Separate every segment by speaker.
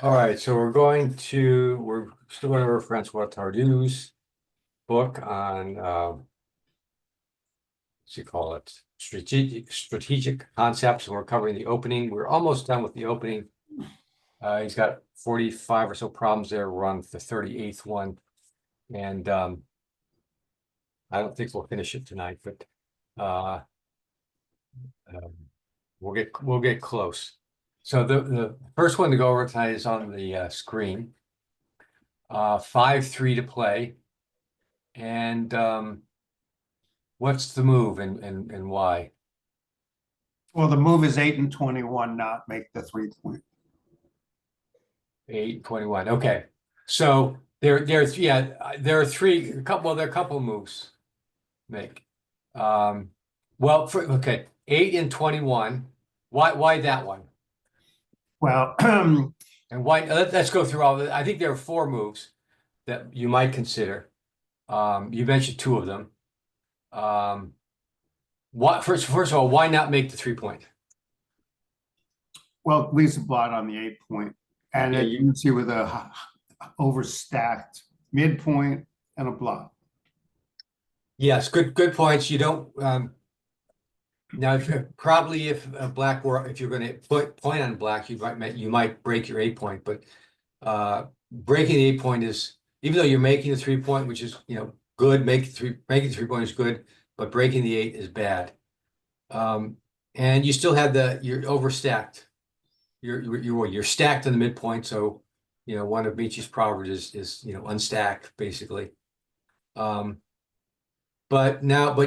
Speaker 1: All right, so we're still going over Francois Tardieu's book on what's he call it? Strategic concepts, and we're covering the opening. We're almost done with the opening. He's got 45 or so problems there. We're on the 38th one, and I don't think we'll finish it tonight, but uh, um, we'll get close. So the first one to go over tonight is on the screen. 5-3 to play. And what's the move and why?
Speaker 2: Well, the move is 8 and 21, not make the 3-point.
Speaker 1: 8-21. Okay. So there are there are there are a couple of moves make. Well, okay, 8 and 21. Why that one?
Speaker 2: Well,
Speaker 1: And why let's go through all I think there are four moves that you might consider. You mentioned two of them. First of all, why not make the 3-point?
Speaker 2: well, leaves a blot on the 8-point, and
Speaker 1: Yeah,
Speaker 2: it leaves you with a overstacked midpoint and a blot.
Speaker 1: Yes, good points. You don't now probably if black were if you're going to put point on black, you might break your 8-point, but breaking the 8-point is, even though you're making the 3-point, which is good, making the 3-point is good, but breaking the 8 is bad. And you still have you're overstacked. You're stacked in the midpoint, so one of Michi's proverbs is unstack basically. But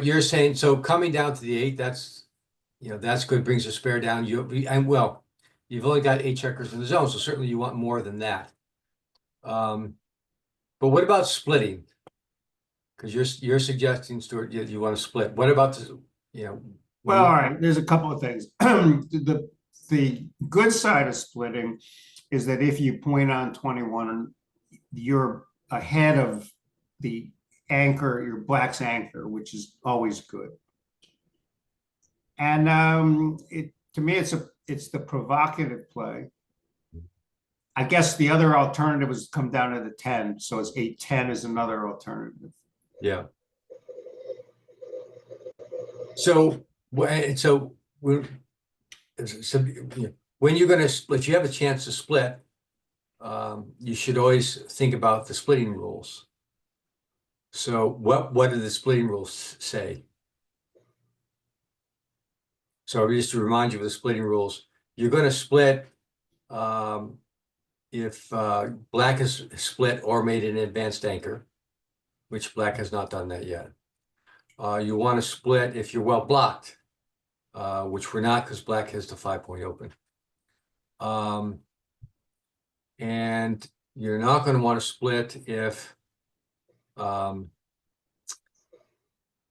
Speaker 1: you're saying, so coming down to the 8, that's good, brings the spare down. You've only got 8 checkers in the zone, so certainly you want more than that. But what about splitting? Because you're suggesting, Stuart, you want to split. What about
Speaker 2: Well, all right, there's a couple of things. The good side of splitting is that if you point on 21, you're ahead of the anchor, your black's anchor, which is always good. And to me, it's the provocative play. I guess the other alternative is come down to the 10, so it's 8-10 is another alternative.
Speaker 1: Yeah. So when you're going to split, you have a chance to split. You should always think about the splitting rules. So what do the splitting rules say? So just to remind you of the splitting rules, you're going to split if black has split or made an advanced anchor, which black has not done that yet. You want to split if you're well blocked, which we're not because black has the 5-point open. And you're not going to want to split if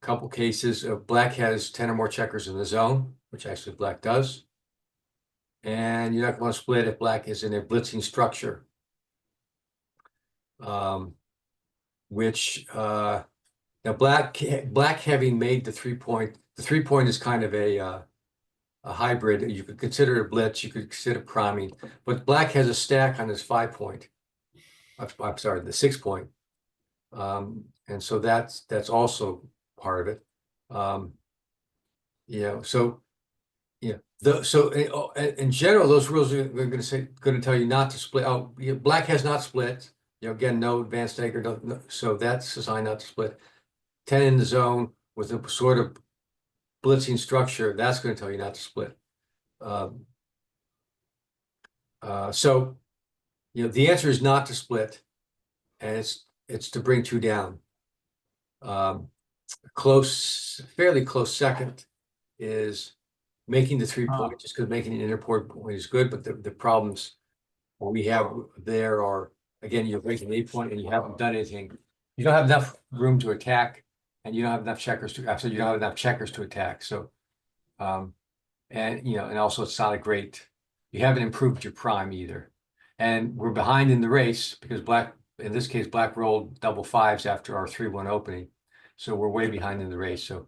Speaker 1: couple cases of black has 10 or more checkers in the zone, which actually black does. And you're not going to split if black is in a blitzing structure, which now black having made the 3-point, the 3-point is kind of a hybrid. You could consider it a blitz, you could consider priming, but black has a stack on his 5-point. I'm sorry, the 6-point. And so that's also part of it. So in general, those rules are going to tell you not to split. Black has not split. Again, no advanced anchor, so that's designed not to split. 10 in the zone with a sort of blitzing structure, that's going to tell you not to split. So the answer is not to split, and it's to bring 2 down. Fairly close second is making the 3-point, just because making an inner point is good, but the problems we have there are, again, you're making an 8-point and you haven't done anything. You don't have enough room to attack, and you don't have enough checkers to attack. So, and also it's not a great. You haven't improved your prime either, and we're behind in the race because black, in this case, black rolled double 5s after our 3-1 opening. So we're way behind in the race. So,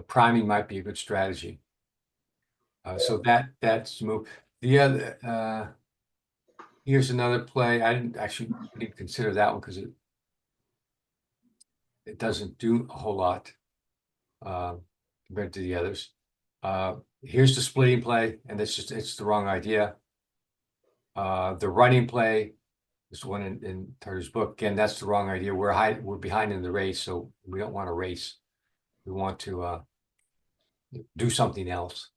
Speaker 1: priming might be a good strategy. So that's move. The other, here's another play. I didn't consider that one because it doesn't do a whole lot compared to the others. Here's the splitting play, and it's the wrong idea. The running play, this one in Tardieu's book, again, that's the wrong idea. We're behind in the race, so we don't want to race. We want to do something else.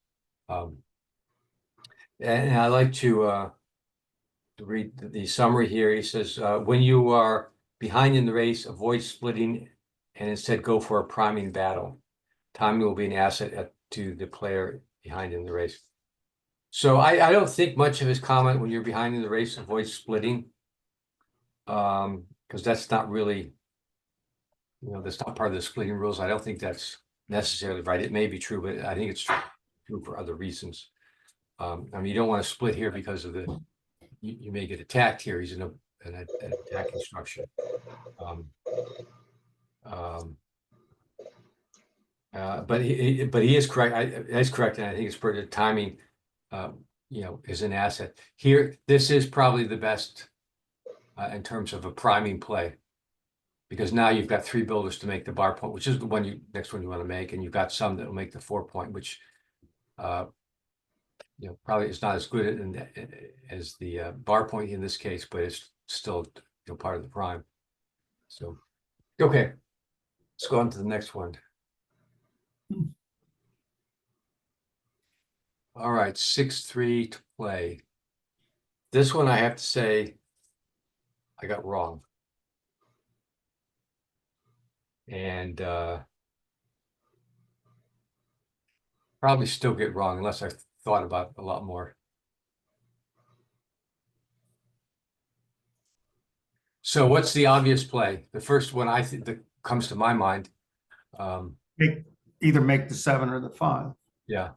Speaker 1: And I like to read the summary here. He says, when you are behind in the race, avoid splitting and instead go for a priming battle. Timing will be an asset to the player behind in the race. So I don't think much of his comment when you're behind in the race, avoid splitting. Because that's not really, that's not part of the splitting rules. I don't think that's necessarily right. It may be true, but I think it's true for other reasons. I mean, you don't want to split here because of you may get attacked here. He's in an attacking structure. But he is correct. That's correct, and I think it's pretty good timing. Is an asset here. This is probably the best in terms of a priming play, because now you've got 3 builders to make the bar point, which is the next one you want to make, and you've got some that will make the 4 point, which probably is not as good as the bar point in this case, but it's still part of the prime. So okay, let's go on to the next one. All right, 6-3 to play. This one I have to say I got wrong. And probably still get wrong unless I thought about it a lot more. So what's the obvious play? The first one I think that comes to my mind.
Speaker 2: Either make the 7 or the 5.
Speaker 1: Yeah.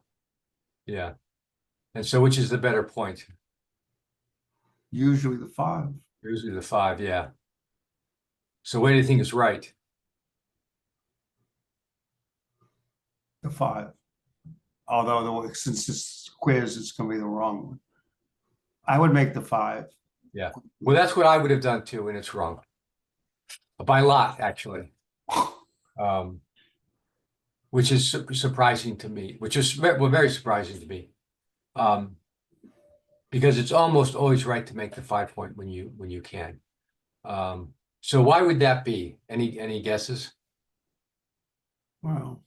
Speaker 1: Yeah. And so which is the better point?
Speaker 2: Usually the 5.
Speaker 1: Usually the 5, yeah. So what do you think is right?
Speaker 2: The 5. Although since this quiz, it's going to be the wrong one. I would make the 5.
Speaker 1: Yeah. Well, that's what I would have done too, and it's wrong. By a lot, actually. Which is surprising to me, very surprising to me. Because it's almost always right to make the 5 point when you can. So why would that be? Any guesses?
Speaker 2: Wow.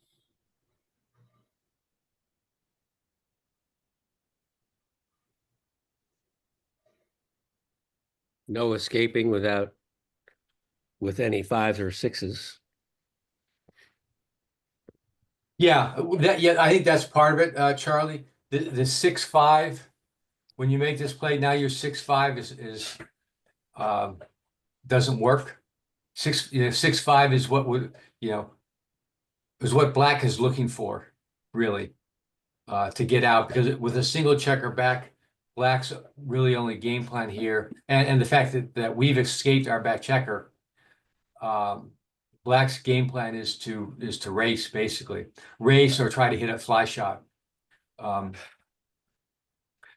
Speaker 3: No escaping with any 5s or 6s.
Speaker 1: Yeah, I think that's part of it, Charlie. The 6-5, when you make this play, now your 6-5 is doesn't work. 6-5 is what is what Black is looking for, really, to get out, because with a single checker back, Black's really only game plan here, and the fact that we've escaped our back checker. Black's game plan is to race, basically race or try to hit a fly shot.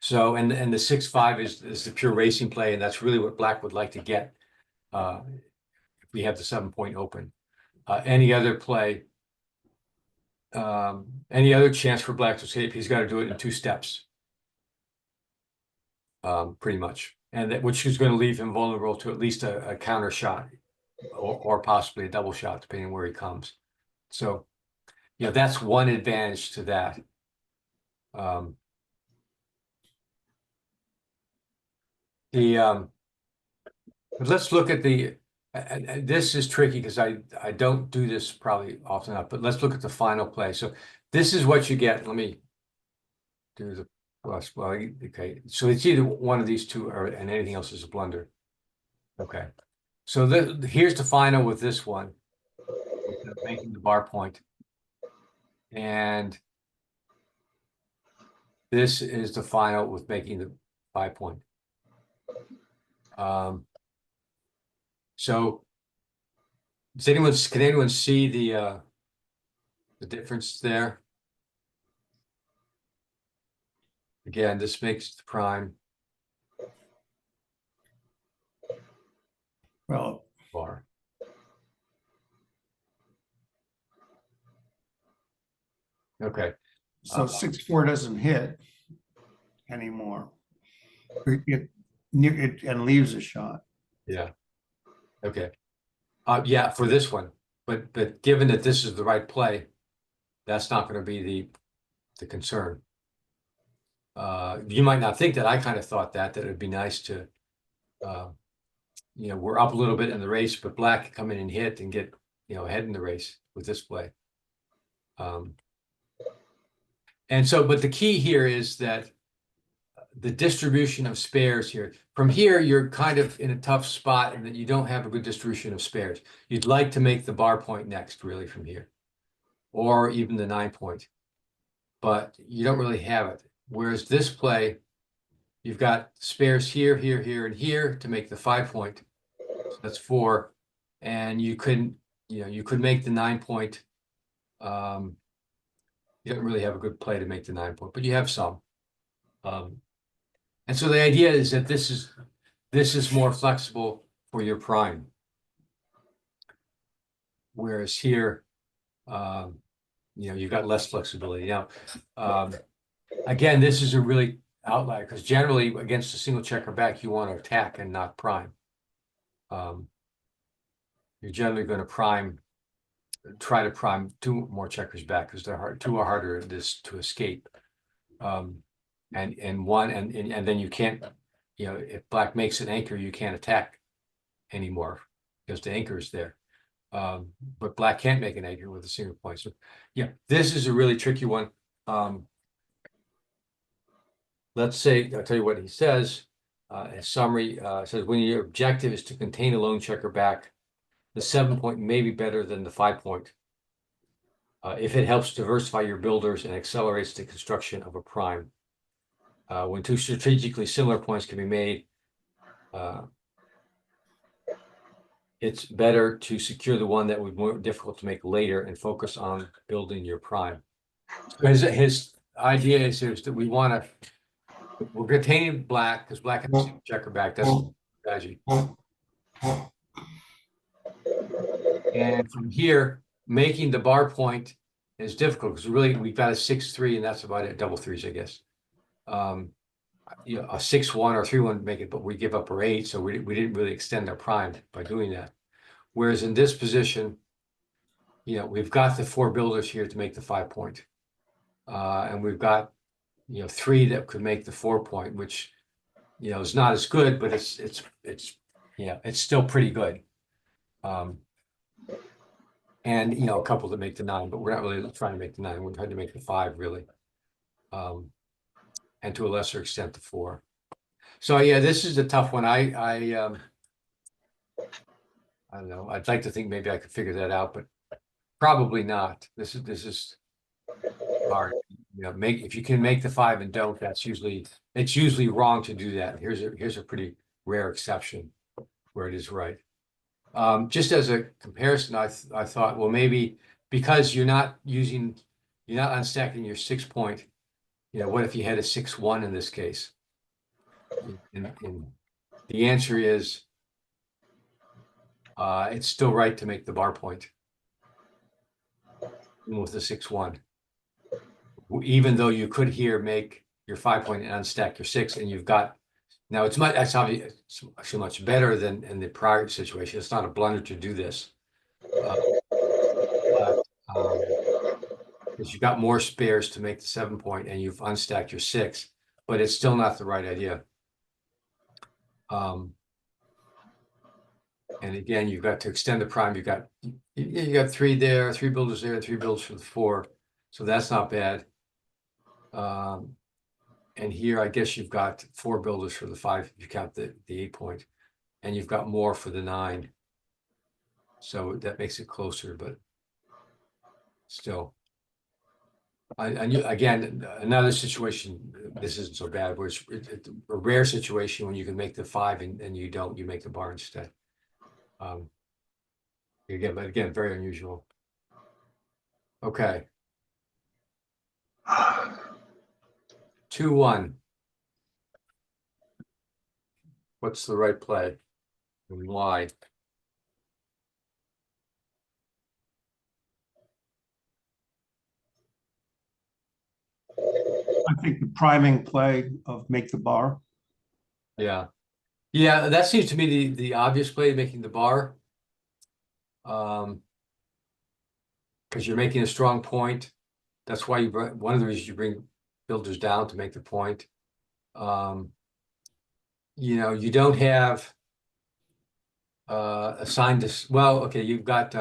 Speaker 1: So and the 6-5 is the pure racing play, and that's really what Black would like to get if we have the 7 point open. Any other play, any other chance for Black to escape, he's got to do it in 2 steps. Pretty much, and which is going to leave him vulnerable to at least a counter shot or possibly a double shot, depending on where he comes. So, that's one advantage to that. But let's look at and this is tricky because I don't do this probably often enough, but let's look at the final play. So this is what you get. Let me do the plus. Well, okay. So it's either one of these two and anything else is a blunder. Okay. So here's the final with this one, making the bar point. And this is the final with making the 5 point. So can anyone see the difference there? Again, this makes the prime
Speaker 2: Well,
Speaker 1: bar. Okay,
Speaker 2: so 6-4 doesn't hit anymore. It and leaves a shot.
Speaker 1: yeah, okay. Yeah, for this one, but given that this is the right play, that's not gonna be the concern. You might not think that. I kind of thought that it would be nice to, we're up a little bit in the race, but black can come in and hit and get, ahead in the race with this play. And so, but the key here is that the distribution of spares here, from here, you're kind of in a tough spot and that you don't have a good distribution of spares. You'd like to make the bar point next, really, from here, or even the 9 point, but you don't really have it. Whereas this play, you've got spares here, here, here, and here to make the 5 point. So that's 4, and you couldn't, you could make the 9 point. You don't really have a good play to make the 9 point, but you have some. And so the idea is that this is more flexible for your prime. Whereas here, you've got less flexibility. Now, again, this is a really outlier because generally against a single checker back, you want to attack and not prime. You're generally going to try to prime 2 more checkers back because two are harder to escape. And then you can't, if black makes an anchor, you can't attack anymore because the anchor is there. But black can't make an anchor with a single point. So yeah, this is a really tricky one. Let's say, I'll tell you what he says. In summary, says when your objective is to contain a lone checker back, the 7 point may be better than the 5 point. If it helps diversify your builders and accelerates the construction of a prime. When 2 strategically similar points can be made, it's better to secure the one that would be more difficult to make later and focus on building your prime. His idea is that we're containing black because black has a checker back. That's the strategy. And from here, making the bar point is difficult because really we've got a 6-3 and that's about it. Double threes, I guess. A 6-1 or 3-1 make it, but we give up our 8, so we didn't really extend our prime by doing that. Whereas in this position, we've got the 4 builders here to make the 5 point, and we've got 3 that could make the 4 point, which is not as good, but it's still pretty good. And a couple that make the 9, but we're not really trying to make the 9. We're trying to make the 5 really, and to a lesser extent the 4. So yeah, this is a tough one. I don't know. I'd like to think maybe I could figure that out, but probably not. This is hard. If you can make the 5 and don't, it's usually wrong to do that. Here's a pretty rare exception where it is right. Just as a comparison, I thought, well, maybe because you're not unstacking your 6 point, what if you had a 6-1 in this case? And the answer is, it's still right to make the bar point with the 6-1, even though you could here make your 5 point and unstack your 6, and you've got now that's obviously actually much better than in the prior situation. It's not a blunder to do this, because you've got more spares to make the 7 point, and you've unstacked your 6, but it's still not the right idea. And again, you've got to extend the prime. You got 3 there, 3 builders there, 3 builders for the 4. So that's not bad. And here, I guess you've got 4 builders for the 5, if you count the 8 point, and you've got more for the 9. So that makes it closer, but still. Again, another situation, this isn't so bad, where it's a rare situation when you can make the 5 and you don't, you make the bar instead. Again, very unusual. Okay. 2-1. What's the right play? And why?
Speaker 2: I think the priming play of make the bar.
Speaker 1: Yeah. Yeah, that seems to me the obvious play, making the bar. Because you're making a strong point. That's why one of the reasons you bring builders down to make the point. You don't have assigned this. Well, okay, you've got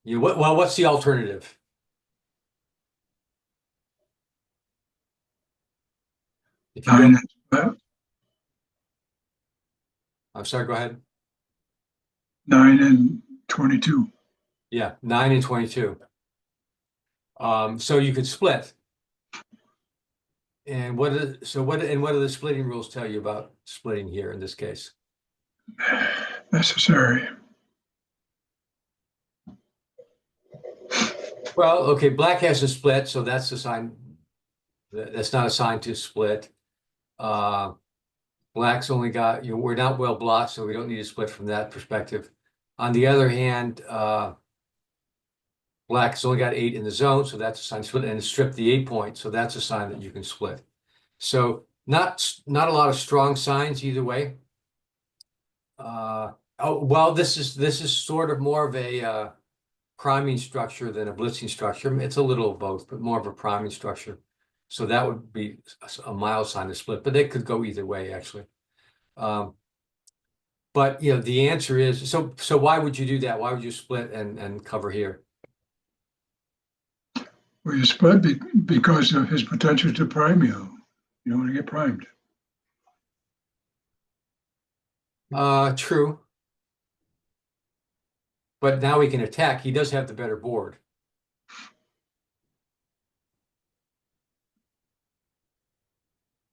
Speaker 1: what's the alternative? If you
Speaker 4: Nine
Speaker 1: don't,
Speaker 4: and split.
Speaker 1: I'm sorry, go ahead.
Speaker 4: 9 and 22.
Speaker 1: Yeah, 9 and 22. So you could split. And what do the splitting rules tell you about splitting here in this case?
Speaker 4: Necessary.
Speaker 1: Well, okay, black has a split, so that's assigned. That's not assigned to split. Black's only got, we're not well blocked, so we don't need to split from that perspective. On the other hand, black's only got 8 in the zone, so that's a sign to split, and strip the 8 point, so that's a sign that you can split. So not a lot of strong signs either way. This is sort of more of a priming structure than a blitzing structure. It's a little of both, but more of a priming structure. So that would be a mild sign to split, but they could go either way actually. But the answer is, so why would you do that? Why would you split and cover here?
Speaker 4: Well, you split because of his potential to prime you. You don't want to get primed.
Speaker 1: True. But now he can attack. He does have the better board.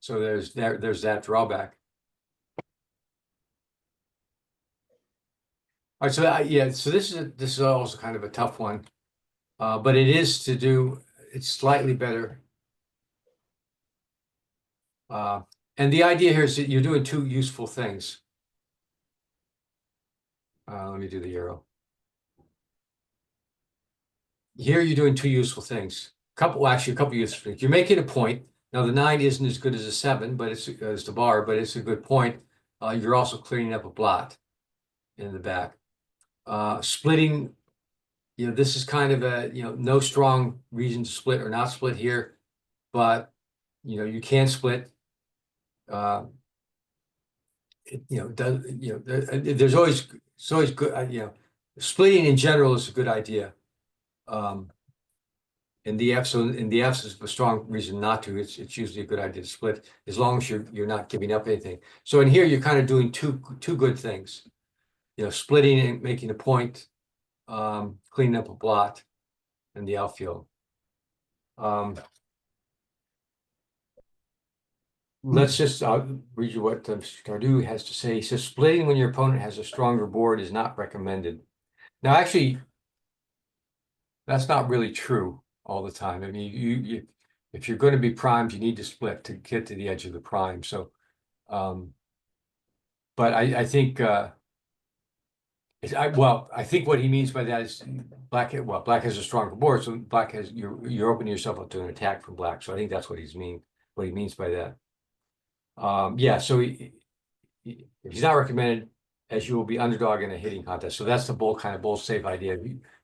Speaker 1: So there's that drawback. All right, so this is also kind of a tough one. But it's slightly better. And the idea here is that you're doing 2 useful things. Let me do the arrow. Here you're doing 2 useful things. A couple useful things. You're making a point. Now the 9 isn't as good as a 7, but it's as the bar, but it's a good point. You're also cleaning up a blot in the back. Splitting, this is kind of a, no strong reason to split or not split here, but you can split. There's always, it's always good, splitting in general is a good idea. In the absence of a strong reason not to, it's usually a good idea to split as long as you're not giving up anything. So in here, you're kind of doing two good things, splitting and making a point, cleaning up a blot in the outfield. Let's just read you what Tardieu has to say. He says, splitting when your opponent has a stronger board is not recommended. Now, actually, that's not really true all the time. I mean, if you're going to be primed, you need to split to get to the edge of the prime. So, but I think I think what he means by that is black has a stronger board, so you're opening yourself up to an attack from black. So I think that's what he means by that. So he's not recommended, as you will be underdog in a hitting contest. So that's the bold safe idea.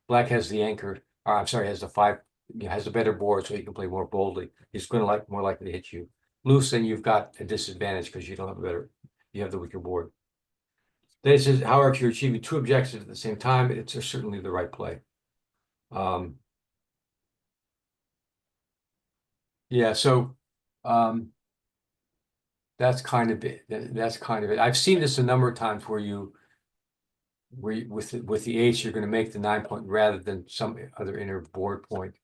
Speaker 1: Black has the anchor, or I'm sorry, has the 5, has a better board, so he can play more boldly. He's going to more likely to hit you. Loose, then you've got a disadvantage because you have the weaker board. This is, however, if you're achieving 2 objectives at the same time, it's certainly the right play. That's kind of it. I've seen this a number of times where with the 8s, you're going to make the 9 point rather than some other inner board point.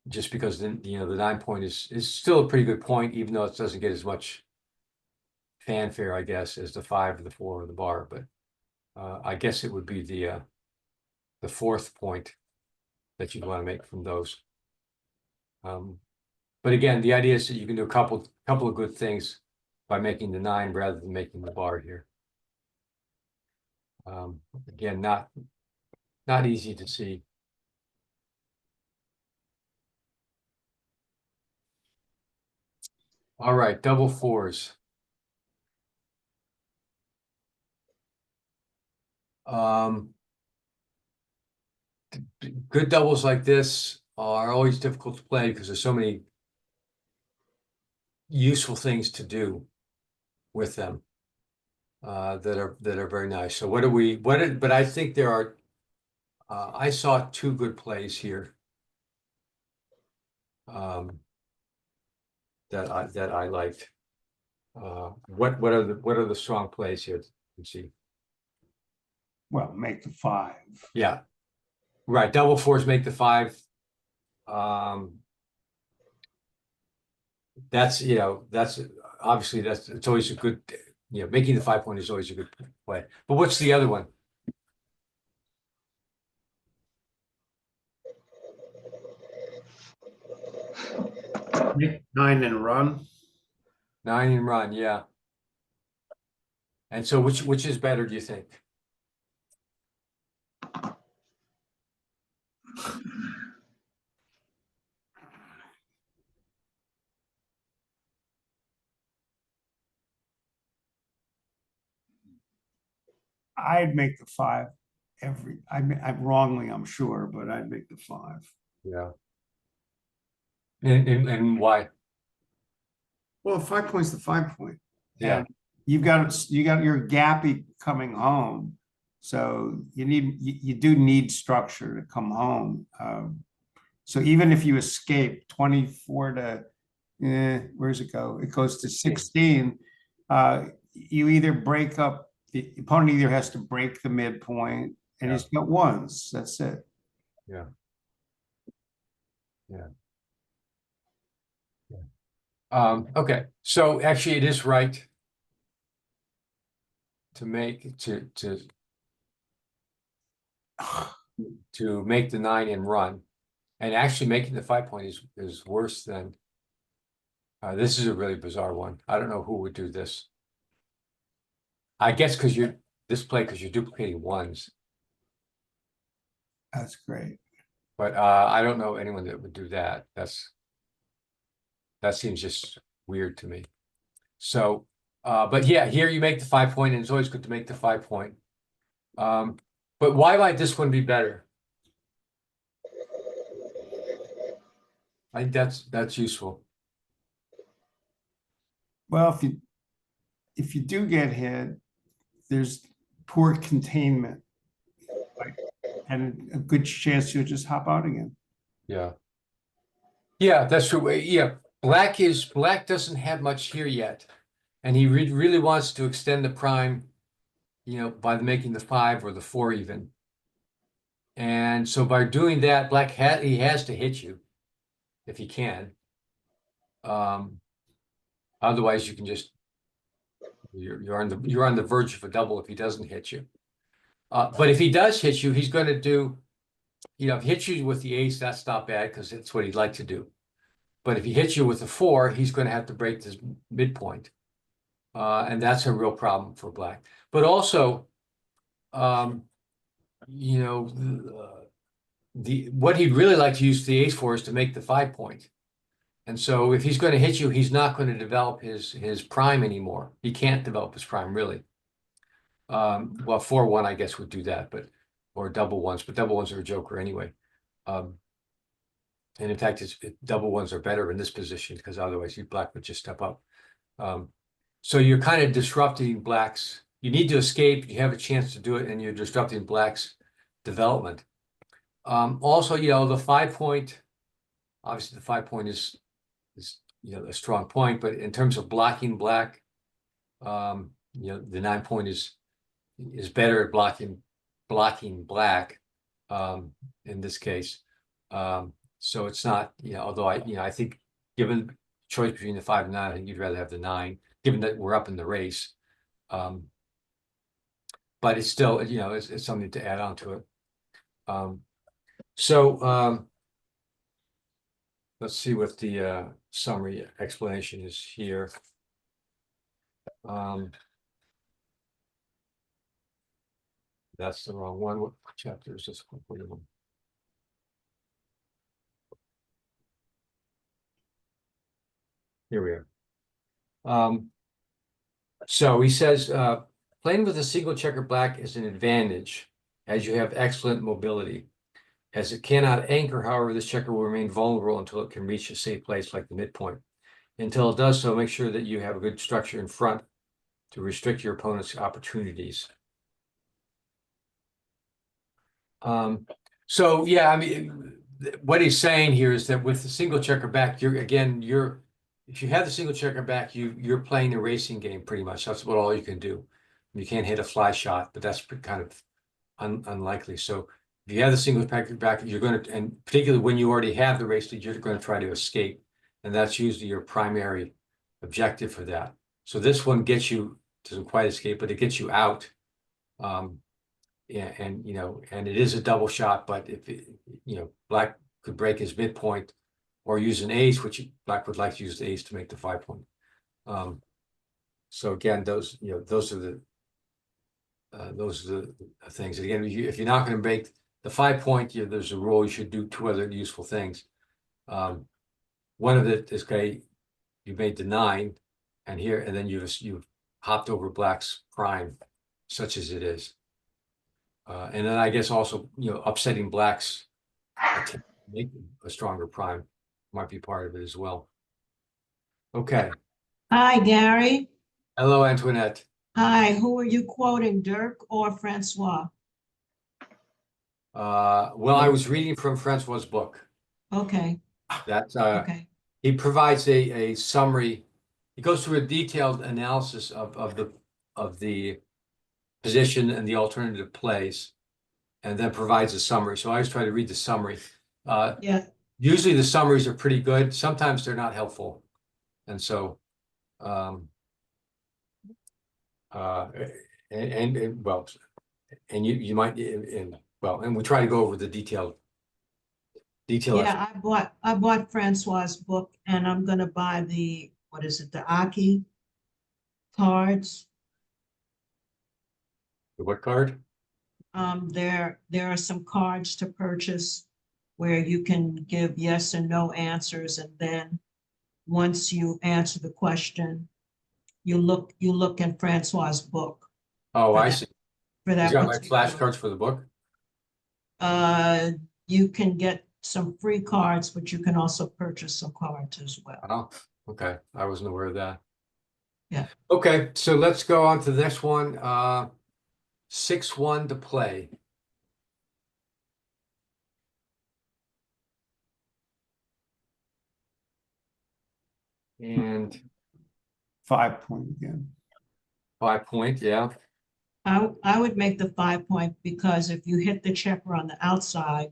Speaker 1: Just because the 9 point is still a pretty good point, even though it doesn't get as much fanfare, I guess, as the 5 or the 4 or the bar. But I guess it would be the 4th point that you'd want to make from those. But again, the idea is that you can do a couple of good things by making the 9 rather than making the bar here. Again, not easy to see. All right, double 4s. Good doubles like this are always difficult to play because there's so many useful things to do with them that are very nice. So but I think there are I saw 2 good plays here that I liked. What are the strong plays here? Let's see.
Speaker 2: Well, make the 5.
Speaker 1: Yeah, right. Double 4s make the 5. That's obviously it's always a good, making the 5 point is always a good play. But what's the other one?
Speaker 2: Make 9 and run.
Speaker 1: 9 and run, yeah. And so which is better, do you think?
Speaker 2: I'd make the 5 I'm wrongly, I'm sure, but I'd make the 5.
Speaker 1: Yeah. And why?
Speaker 2: Well, 5 points the 5 point.
Speaker 1: Yeah.
Speaker 2: And you got your gappy coming home. So you do need structure to come home. So even if you escape 24 to where's it go? It goes to 16. You either break up, the opponent either has to break the midpoint and he's got 1s. That's it.
Speaker 1: Yeah. Okay, so actually it is right to make to make the 9 and run, and actually making the 5 point is worse than this is a really bizarre one. I don't know who would do this. I guess because you're duplicating 1s,
Speaker 2: That's great.
Speaker 1: but I don't know anyone that would do that. That seems just weird to me. So, but yeah, here you make the 5 point, and it's always good to make the 5 point. But why might this one be better? I think that's useful.
Speaker 2: Well, if you do get hit, there's poor containment, and a good chance you'll just hop out again.
Speaker 1: Yeah. Yeah, that's true. Yeah, black doesn't have much here yet, and he really wants to extend the prime, by making the 5 or the 4 even. And so by doing that, he has to hit you if he can. Otherwise, you can just you're on the verge of a double if he doesn't hit you. But if he does hit you, he's going to do, if he hits you with the ace, that's not bad because that's what he'd like to do. But if he hits you with a 4, he's going to have to break this midpoint. And that's a real problem for black. But also, what he'd really like to use the ace for is to make the 5 point. And so if he's going to hit you, he's not going to develop his prime anymore. He can't develop his prime, really. Well, 4-1, I guess, would do that, or double 1s, but double 1s are a joker anyway. And in fact, double 1s are better in this position because otherwise black would just step up. So you're kind of disrupting black's. You need to escape. You have a chance to do it, and you're disrupting black's development. Also, the 5 point. Obviously, the 5 point is a strong point, but in terms of blocking black, the 9 point is better at blocking black in this case. So it's not, although I think given choice between the 5 and 9, I think you'd rather have the 9, given that we're up in the race. But it's still, it's something to add on to it. let's see what the summary explanation is here. That's the wrong one. What chapter is this? Here we are. So he says, playing with a single checker black is an advantage as you have excellent mobility. As it cannot anchor, however, this checker will remain vulnerable until it can reach a safe place like the midpoint. Until it does so, make sure that you have a good structure in front to restrict your opponent's opportunities. So yeah, I mean, what he's saying here is that with the single checker back, if you have the single checker back, you're playing a racing game pretty much. That's what all you can do. You can't hit a fly shot, but that's kind of unlikely. So if you have the single checker back, you're going to, and particularly when you already have the race lead, you're going to try to escape, and that's usually your primary objective for that. So this one doesn't quite escape, but it gets you out. Yeah, and it is a double shot, but if black could break his midpoint or use an ace, which black would like to use the ace to make the 5 point. So again, those are the things. And again, if you're not going to make the 5 point, there's a rule you should do 2 other useful things. One of it is, okay, you made the 9, and then you've hopped over black's prime, such as it is. And then I guess also, upsetting black's attempt to make a stronger prime might be part of it as well. Okay.
Speaker 5: Hi, Gary.
Speaker 1: Hello, Antoinette.
Speaker 5: Hi, who are you quoting, Dirk or Francois?
Speaker 1: Well, I was reading from Francois's book.
Speaker 5: Okay,
Speaker 1: That's
Speaker 5: okay.
Speaker 1: he provides a summary. He goes through a detailed analysis of the position and the alternative plays, and then provides a summary. So I always try to read the summary.
Speaker 5: Yeah,
Speaker 1: Usually the summaries are pretty good. Sometimes they're not helpful. And so, you might, and we try to go over the detail.
Speaker 5: yeah, I bought Francois's book and I'm gonna buy the Aki cards.
Speaker 1: What card?
Speaker 5: There are some cards to purchase where you can give yes and no answers, and then once you answer the question, you look in Francois's book
Speaker 1: Oh,
Speaker 5: for
Speaker 1: I
Speaker 5: that.
Speaker 1: see.
Speaker 5: For
Speaker 1: You
Speaker 5: that
Speaker 1: got like
Speaker 5: particular.
Speaker 1: flashcards for the book?
Speaker 5: You can get some free cards, but you can also purchase some cards as well.
Speaker 1: Oh, okay. I wasn't aware of that.
Speaker 5: Yeah.
Speaker 1: Okay, so let's go on to the next one. 6-1 to play. And
Speaker 2: 5 point again.
Speaker 1: 5 point, yeah.
Speaker 5: I would make the 5 point because if you hit the checker on the outside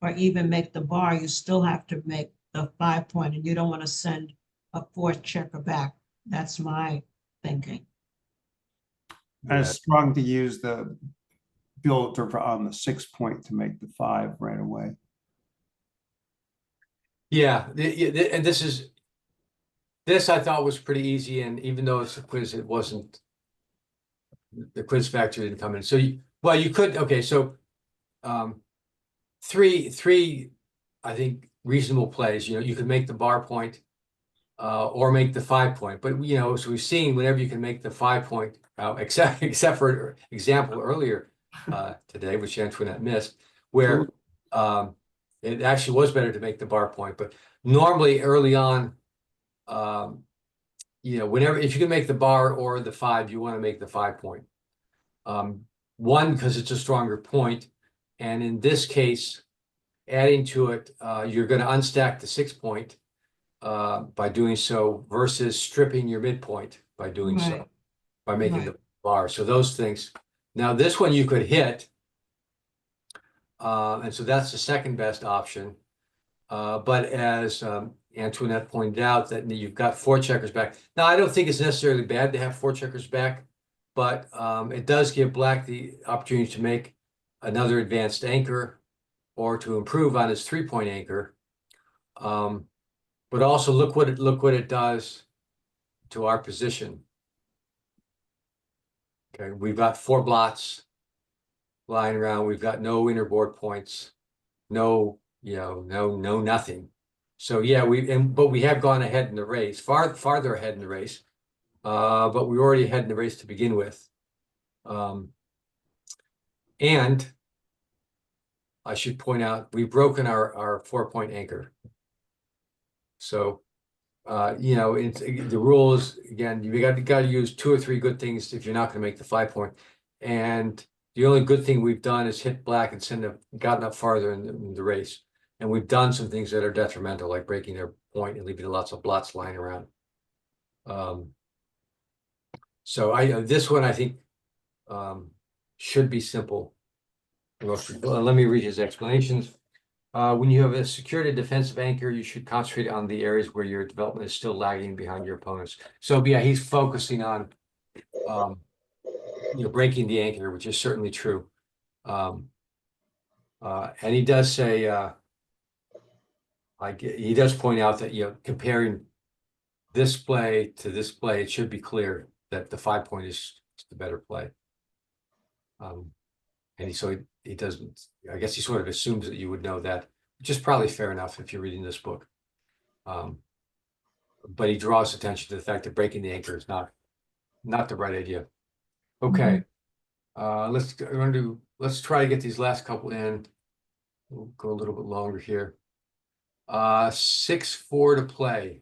Speaker 5: or even make the bar, you still have to make the 5 point, and you don't want to send a 4th checker back. That's my thinking.
Speaker 2: And it's strong to use the builder on the 6 point to make the 5 right away.
Speaker 1: Yeah, and this I thought was pretty easy, and even though it's a quiz, it wasn't. The quiz factor didn't come in. So you could, okay, so three I think reasonable plays. You could make the bar point or make the 5 point, but so we've seen whenever you can make the 5 point, except for example earlier today, which Antoinette missed, where it actually was better to make the bar point. But normally early on, if you can make the bar or the 5, you want to make the 5 point. One, because it's a stronger point, and in this case, adding to it, you're going to unstack the 6 point by doing so versus stripping your midpoint by doing so,
Speaker 5: Right.
Speaker 1: by making
Speaker 5: Right.
Speaker 1: the bar. So those things. Now this one you could hit, and so that's the second best option. But as Antoinette pointed out, that you've got 4 checkers back. Now I don't think it's necessarily bad to have 4 checkers back, but it does give black the opportunity to make another advanced anchor or to improve on his 3 point anchor. But also look what it does to our position. Okay, we've got 4 blots lying around. We've got no inner board points, no, no nothing. So yeah, but we have gone ahead in the race, farther ahead in the race. But we were already ahead in the race to begin with. And I should point out, we've broken our 4-point anchor. So, the rule is, again, you got to use 2 or 3 good things if you're not going to make the 5-point. And the only good thing we've done is hit black and gotten up farther in the race. And we've done some things that are detrimental, like breaking their point and leaving lots of blots lying around. So this one I think should be simple. Let me read his explanations. When you have a secured defensive anchor, you should concentrate on the areas where your development is still lagging behind your opponents. So yeah, he's focusing on breaking the anchor, which is certainly true. And he does say he does point out that comparing this play to this play, it should be clear that the 5-point is the better play. And he doesn't, I guess he sort of assumes that you would know that, which is probably fair enough if you're reading this book. But he draws attention to the fact that breaking the anchor is not the right idea. Okay. Let's try to get these last couple in. We'll go a little bit longer here. 6-4 to play.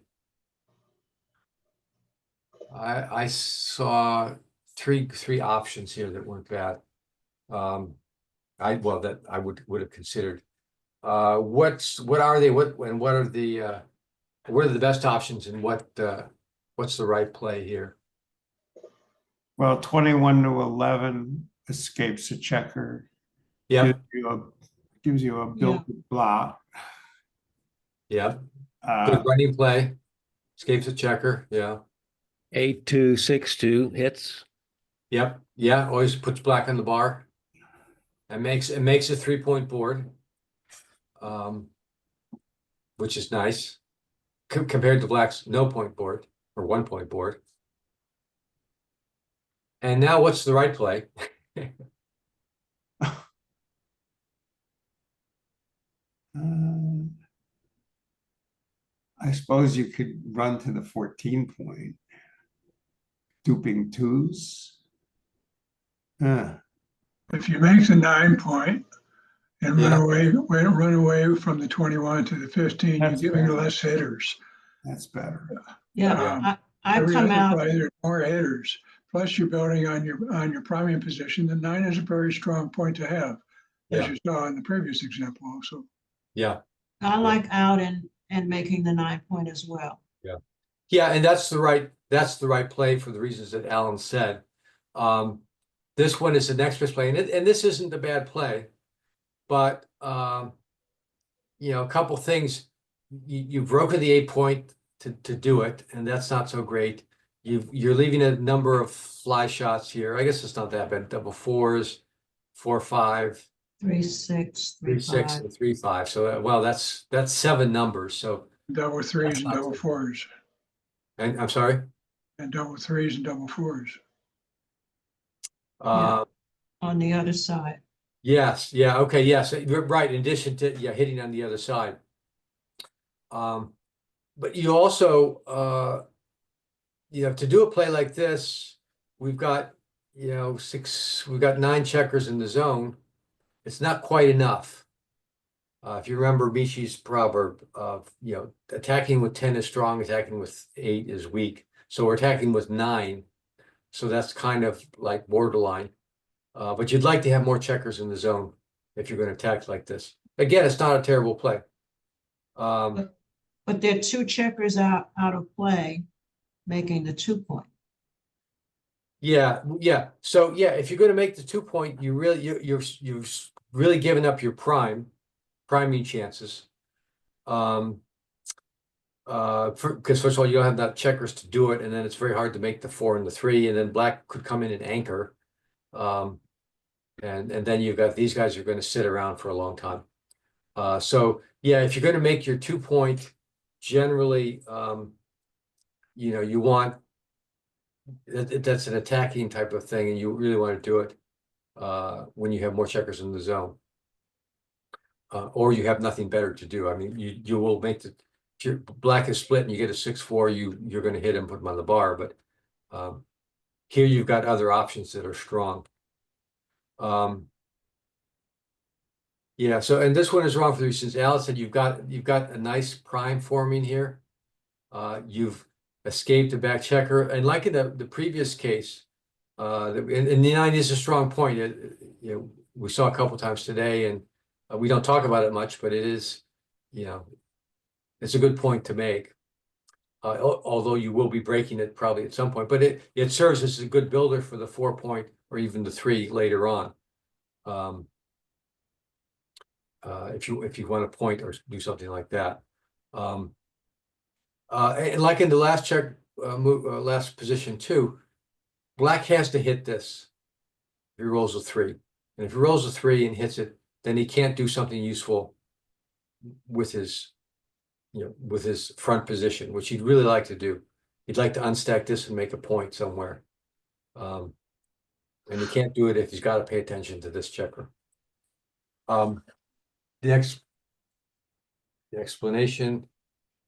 Speaker 1: I saw three options here that weren't bad. That I would have considered. What are they? What are the best options, and what's the right play here?
Speaker 2: Well, 21 to 11 escapes a checker.
Speaker 1: Yeah.
Speaker 2: Gives you a built-in blot.
Speaker 1: Yeah. Good running play. Escapes a checker. Yeah.
Speaker 3: 8-2, 6-2 hits.
Speaker 1: Yep. Yeah. Always puts black on the bar. And makes a 3-point board. Which is nice. Compared to black's no-point board or 1-point board. And now what's the right play?
Speaker 2: I suppose you could run to the 14-point. Duping 2s.
Speaker 4: If you make the 9-point and
Speaker 1: Yeah.
Speaker 4: run away from the 21 to the 15,
Speaker 2: That's
Speaker 4: you're giving
Speaker 2: fair.
Speaker 4: less hitters.
Speaker 2: That's better.
Speaker 5: Yeah, I
Speaker 4: Every
Speaker 5: come
Speaker 4: other
Speaker 5: out,
Speaker 4: play, there's more hitters. Plus, you're building on your priming position. The 9 is a very strong point to have, as
Speaker 1: Yeah.
Speaker 4: you saw in the previous example also.
Speaker 1: Yeah.
Speaker 5: I like out and making the 9-point as well.
Speaker 1: Yeah, and that's the right play for the reasons that Alan said. This one is the next best play, and this isn't a bad play, but a couple things. You've broken the 8-point to do it, and that's not so great. You're leaving a number of fly shots here. I guess it's not that bad. Double 4s, 4-5,
Speaker 5: 3-6,
Speaker 1: 3-6,
Speaker 5: 3-5.
Speaker 1: and 3-5. So that's 7 numbers. So
Speaker 4: Double 3s and
Speaker 1: not
Speaker 4: double
Speaker 1: too-
Speaker 4: 4s.
Speaker 1: and I'm sorry.
Speaker 4: And double 3s and double 4s.
Speaker 5: On the other side.
Speaker 1: Yes, yeah, okay, yes, you're right, in addition to hitting on the other side. But you also to do a play like this, we've got 9 checkers in the zone. It's not quite enough. If you remember Michi's proverb of attacking with 10 is strong, attacking with 8 is weak. So we're attacking with 9. So that's kind of like borderline. But you'd like to have more checkers in the zone if you're going to attack like this. Again, it's not a terrible play.
Speaker 5: But there are 2 checkers out of play, making the 2-point.
Speaker 1: Yeah. So yeah, if you're going to make the 2-point, you've really given up your priming chances. Because first of all, you don't have that checkers to do it, and then it's very hard to make the 4 and the 3, and then black could come in and anchor. And then you've got these guys who are going to sit around for a long time. So yeah, if you're going to make your 2-point generally, you want, that's an attacking type of thing, and you really want to do it when you have more checkers in the zone. Or you have nothing better to do. I mean, you will make the, if your black is split and you get a 6-4, you're going to hit him, put him on the bar. But here you've got other options that are strong. Yeah. So, and this one is wrong for the reasons Alice said. You've got a nice prime forming here. You've escaped a back checker, and like in the previous case, and the 9 is a strong point. We saw a couple times today, and we don't talk about it much, but it is, it's a good point to make. Although you will be breaking it probably at some point, but it serves as a good builder for the 4 point or even the 3 later on. If you want to point or do something like that. And like in the last check, last position too, black has to hit this if he rolls a 3. And if he rolls a 3 and hits it, then he can't do something useful with his, with his front position, which he'd really like to do. He'd like to unstack this and make a point somewhere. And he can't do it if he's got to pay attention to this checker. The explanation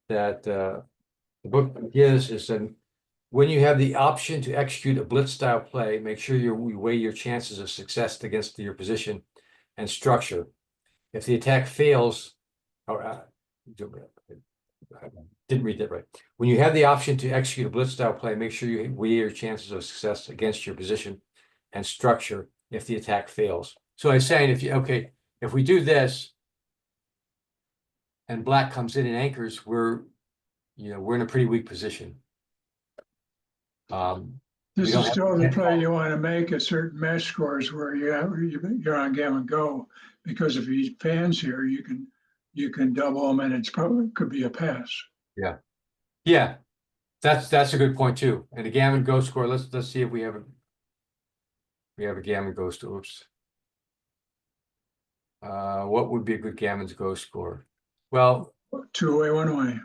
Speaker 1: that the book gives is that when you have the option to execute a blitz style play, make sure you weigh your chances of success against your position and structure. If the attack fails, or didn't read that right. When you have the option to execute a blitz style play, make sure you weigh your chances of success against your position and structure if the attack fails. So I was saying, if we do this and black comes in and anchors, we're in a pretty weak position.
Speaker 4: This is still the play you want to make at certain match scores where you're on gammon go, because if he fans here, you can double him and it's probably could be a pass.
Speaker 1: Yeah, that's a good point too. And a gammon go score. Let's see if we have a gammon go score. Oops. What would be a good gammon's go score? Well,
Speaker 4: 2 away, 1 away.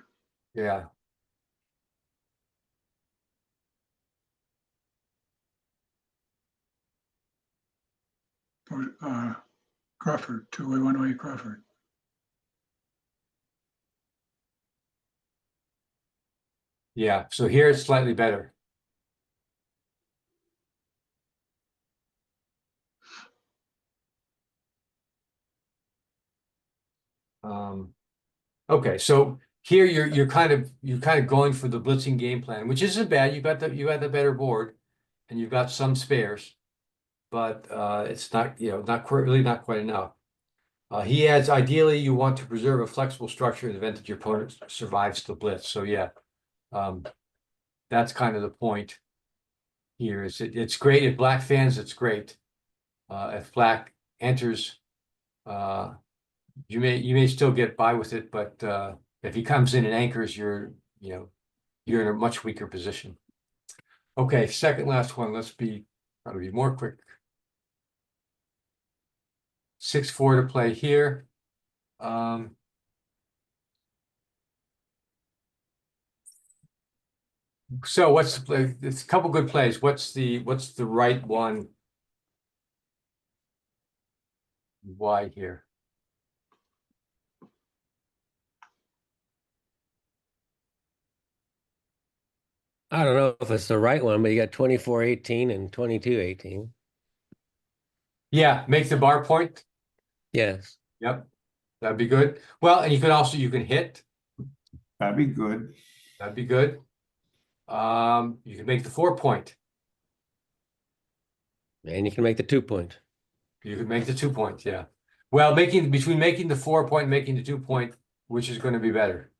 Speaker 1: yeah.
Speaker 4: Crawford, 2 away, 1 away, Crawford.
Speaker 1: Yeah, so here it's slightly better. Okay, so here you're kind of going for the blitzing game plan, which isn't bad. You got the better board, and you've got some spares, but it's not not quite enough. He adds, ideally, you want to preserve a flexible structure in the event that your opponent survives the blitz. So yeah, that's kind of the point here. It's great if black fans. It's great if black enters. You may still get by with it, but if he comes in and anchors, you're in a much weaker position. Okay, second last one. Let's try to be more quick. 6-4 to play here. So what's the play? It's a couple good plays. What's the right one? Why here?
Speaker 3: I don't know if it's the right one, but you got 24-18 and 22-18.
Speaker 1: Yeah, make the bar point.
Speaker 3: Yes.
Speaker 1: Yep, that'd be good. Well, and you can hit.
Speaker 2: That'd be good.
Speaker 1: That'd be good. You can make the 4 point.
Speaker 3: And you can make the 2 point.
Speaker 1: You could make the 2 point, yeah. Well, between making the 4 point and making the 2 point, which is going to be better?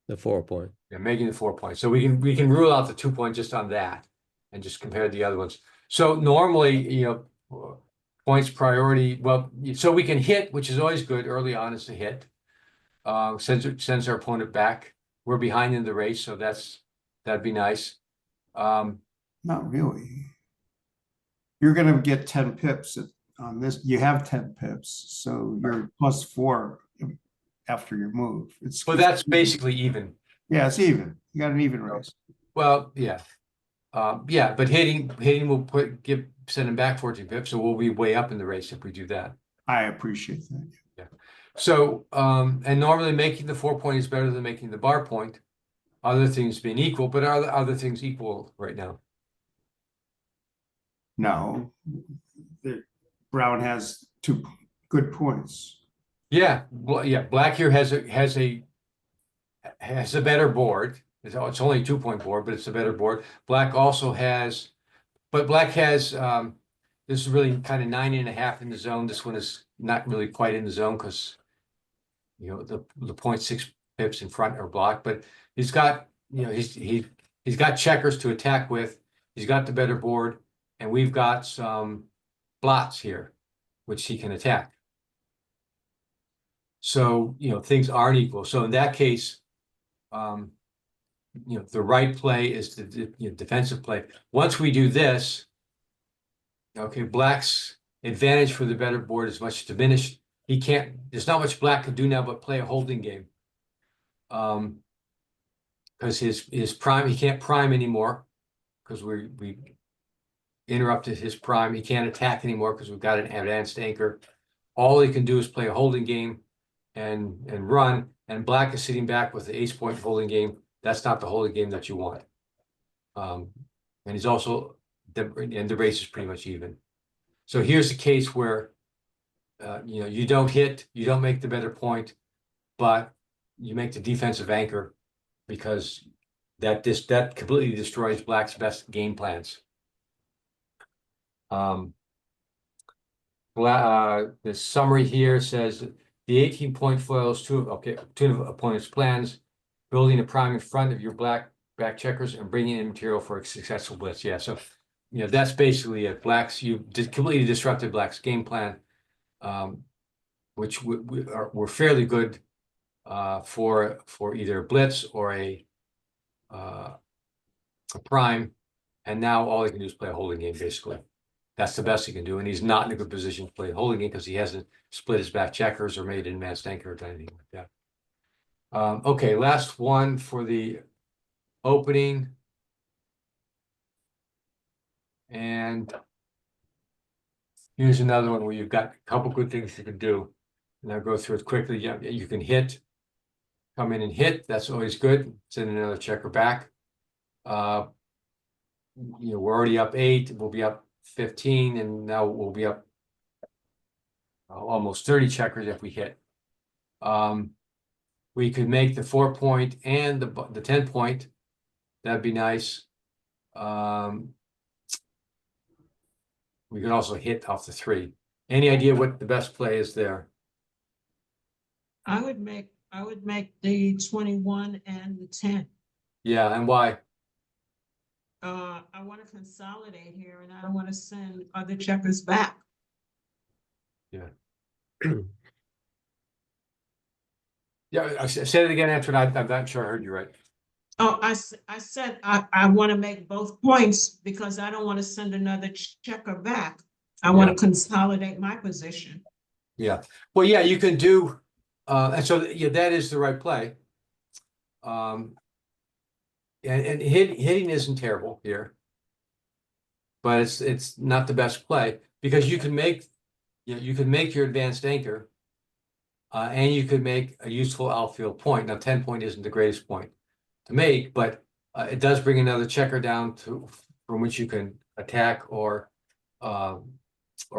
Speaker 3: The 4 point.
Speaker 1: Yeah, making the 4 point. So we can rule out the 2 point just on that and just compare the other ones. So normally, points priority. Well, so we can hit, which is always good early on as a hit. Sends our opponent back. We're behind in the race, so that'd be nice.
Speaker 2: Not really. You're going to get 10 pips on this. You have 10 pips, so you're +4 after your move.
Speaker 1: Well, that's basically even.
Speaker 2: Yeah, it's even. You got an even race.
Speaker 1: Well, yeah. Yeah, but hitting will send him back 14 pips, so we'll be way up in the race if we do that.
Speaker 2: I appreciate that.
Speaker 1: So, and normally making the 4-point is better than making the bar point. Other things being equal, but are other things equal right now?
Speaker 2: No, Brown has 2 good points.
Speaker 1: Yeah, yeah. Black here has a better board. It's only a 2-point board, but it's a better board. Black also has, but Black has this is really kind of 9.5 in the zone. This one is not really quite in the zone because you know the 0.6 pips in front are blocked, but he's got he's got checkers to attack with. He's got the better board, and we've got some blots here, which he can attack. So, things aren't equal. So in that case, the right play is the defensive play. Once we do this, okay, Black's advantage for the better board is much diminished. There's not much Black can do now but play a holding game. Because his prime, he can't prime anymore because we interrupted his prime. He can't attack anymore because we've got an advanced anchor. All he can do is play a holding game and run, and Black is sitting back with the ace-point holding game. That's not the holding game that you want. And he's also, and the race is pretty much even. So here's the case where, you don't hit, you don't make the better point, but you make the defensive anchor because that completely destroys Black's best game plans. The summary here says the 18-point foils two of opponent's plans, building a prime in front of your Black back checkers and bringing in material for a successful blitz. Yeah, so that's basically it. You completely disrupted Black's game plan, which we're fairly good for either a blitz or a prime, and now all he can do is play a holding game basically. That's the best he can do, and he's not in a good position to play a holding game because he hasn't split his back checkers or made an advanced anchor or anything like that. Okay, last one for the opening. And here's another one where you've got a couple good things you can do. And I'll go through it quickly. Yeah, you can hit, come in and hit. That's always good. Send another checker back. We're already up 8. We'll be up 15, and now we'll be up almost 30 checkers if we hit. We could make the 4-point and the 10-point. That'd be nice. We could also hit off the 3. Any idea what the best play is there?
Speaker 5: I would make the 21 and the 10.
Speaker 1: Yeah, and why?
Speaker 5: I want to consolidate here, and I don't want to send other checkers back.
Speaker 1: Yeah. Yeah, say it again, Antoine. I'm not sure I heard you right.
Speaker 5: Oh, I said I want to make both points because I don't want to send another checker back. I want to consolidate my position.
Speaker 1: Yeah. Well, yeah, you can do, and so that is the right play. And hitting isn't terrible here, but it's not the best play because you can make your advanced anchor, and you could make a useful outfield point. Now, 10-point isn't the greatest point to make, but it does bring another checker down from which you can attack or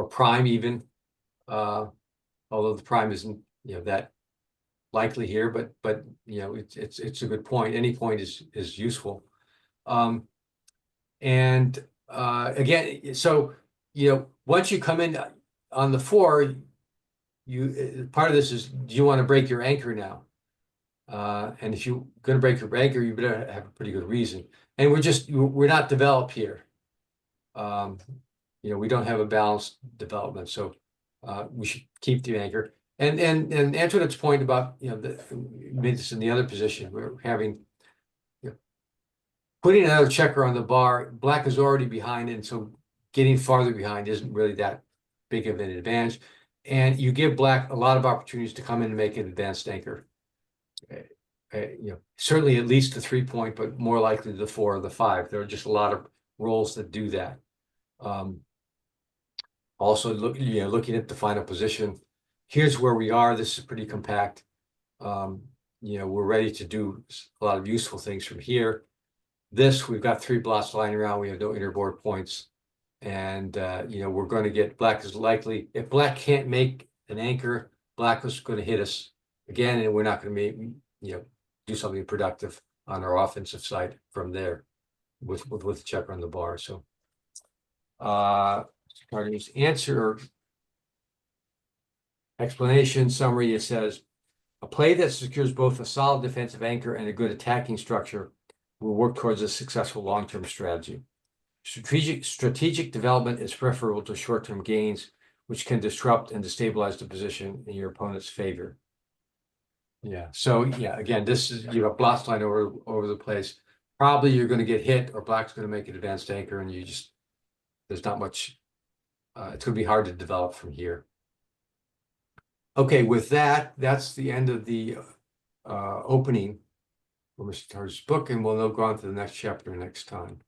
Speaker 1: prime even, although the prime isn't that likely here, but it's a good point. Any point is useful. And again, so once you come in on the 4, part of this is, do you want to break your anchor now? And if you're going to break your anchor, you better have a pretty good reason. And we're not developed here. We don't have a balanced development, so we should keep the anchor. And Antoinette's point about made this in the other position. We're having putting another checker on the bar. Black is already behind, and so getting farther behind isn't really that big of an advantage. And you give black a lot of opportunities to come in and make an advanced anchor. Certainly at least the 3-point, but more likely the 4 or the 5. There are just a lot of roles that do that. Also, looking at the final position, here's where we are. This is pretty compact. We're ready to do a lot of useful things from here. We've got 3 blots lying around. We have no innerboard points. And, we're going to get black is likely. If black can't make an anchor, black is going to hit us again, and we're not going to do something productive on our offensive side from there with the checker on the bar. So, Tardieu's answer, explanation, summary, it says, a play that secures both a solid defensive anchor and a good attacking structure will work towards a successful long-term strategy. Strategic development is preferable to short-term gains, which can disrupt and destabilize the position in your opponent's favor. Yeah. So again, this is blots line over the place. Probably you're going to get hit, or black's going to make an advanced anchor, and there's not much. It's going to be hard to develop from here. Okay, with that, that's the end of the opening for Mr. Tardieu's book, and we'll now go on to the next chapter next time.